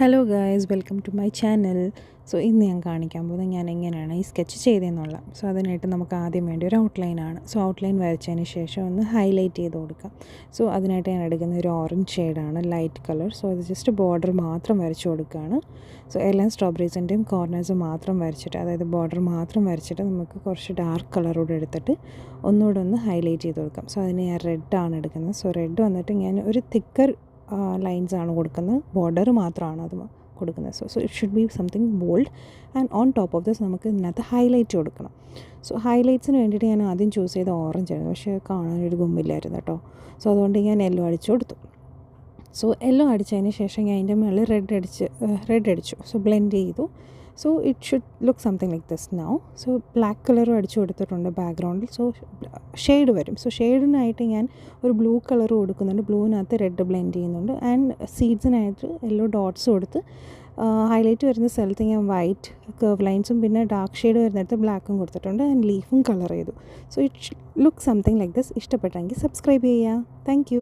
Hello guys, welcome to my channel. So ഇന്ന് ഞാൻ കാണിക്കാൻ പോകുന്നത് ഞാൻ എങ്ങനെയാണ് ഈ സ്കെച്ച് ചെയ്തതെന്നുള്ള. സോ അതിനായിട്ട് നമുക്ക് ആദ്യം വേണ്ടി ഒരു ഔട്ട്ലൈനാണ്. സോ ഔട്ട്ലൈൻ വരച്ചതിന് ശേഷം ഒന്ന് ഹൈലൈറ്റ് ചെയ്ത് കൊടുക്കാം. സോ അതിനായിട്ട് ഞാൻ എടുക്കുന്ന ഒരു ഓറഞ്ച് ഷെയ്ഡാണ്, ലൈറ്റ് കളർ. സോ അത് ജസ്റ്റ് ബോർഡർ മാത്രം വരച്ചു കൊടുക്കുകയാണ്. സോ എല്ലാം സ്ട്രോബെറീസിൻ്റെയും കോർണേഴ്സ് മാത്രം വരച്ചിട്ട്, അതായത് ബോർഡർ മാത്രം വരച്ചിട്ട് നമുക്ക് കുറച്ച് ഡാർക്ക് കളറോടെ എടുത്തിട്ട് ഒന്നുകൂടെ ഒന്ന് ഹൈലൈറ്റ് ചെയ്ത് കൊടുക്കാം. സോ അതിന് ഞാൻ റെഡാണ് എടുക്കുന്നത്. സോ റെഡ് വന്നിട്ട് ഞാൻ ഒരു തിക്കർ ലൈൻസ് ആണ് കൊടുക്കുന്നത്, ബോർഡർ മാത്രമാണ് അത് കൊടുക്കുന്നത്. So it should be something bold and on top of this നമുക്ക് ഇതിനകത്ത് ഹൈലൈറ്റ് കൊടുക്കണം. സോ ഹൈലൈറ്റ്സിന് വേണ്ടിയിട്ട് ഞാൻ ആദ്യം ചൂസ് ചെയ്ത ഓറഞ്ച് ആയിരുന്നു, പക്ഷേ കാണാനൊരു ഗുമ്മില്ലായിരുന്നു കേട്ടോ. സോ അതുകൊണ്ട് ഞാൻ യെല്ലോ അടിച്ചു കൊടുത്തു. സോ യെല്ലോ അടിച്ചതിന് ശേഷം ഞാൻ അതിൻ്റെ മുകളിൽ റെഡ് അടിച്ചു. സോ ബ്ലെൻഡ് ചെയ്തു. So it should look something like this now. So black കളറും അടിച്ചു കൊടുത്തിട്ടുണ്ട് ബാക്ക്ഗ്രൗണ്ടിൽ. സോ ഷെയ്ഡ് വരും. സോ ഷെയ്ഡിനായിട്ട് ഞാൻ ഒരു ബ്ലൂ കളർ കൊടുക്കുന്നുണ്ട്, ബ്ലൂവിനകത്ത് റെഡ് ബ്ലെൻഡ് ചെയ്യുന്നുണ്ട്. ആൻഡ് സീഡ്സിനായിട്ട് യെല്ലോ ഡോട്ട്സ് കൊടുത്ത് ഹൈലൈറ്റ് വരുന്ന സ്ഥലത്ത് ഞാൻ വൈറ്റ് കർവ് ലൈൻസും പിന്നെ ഡാർക്ക് ഷെയ്ഡ് വരുന്നിടത്ത് ബ്ലാക്കും കൊടുത്തിട്ടുണ്ട്. ആൻഡ് ലീഫും കളർ ചെയ്തു. So it look something like this. ഇഷ്ടപ്പെട്ടെങ്കിൽ സബ്സ്ക്രൈബ് ചെയ്യുക. Thank you.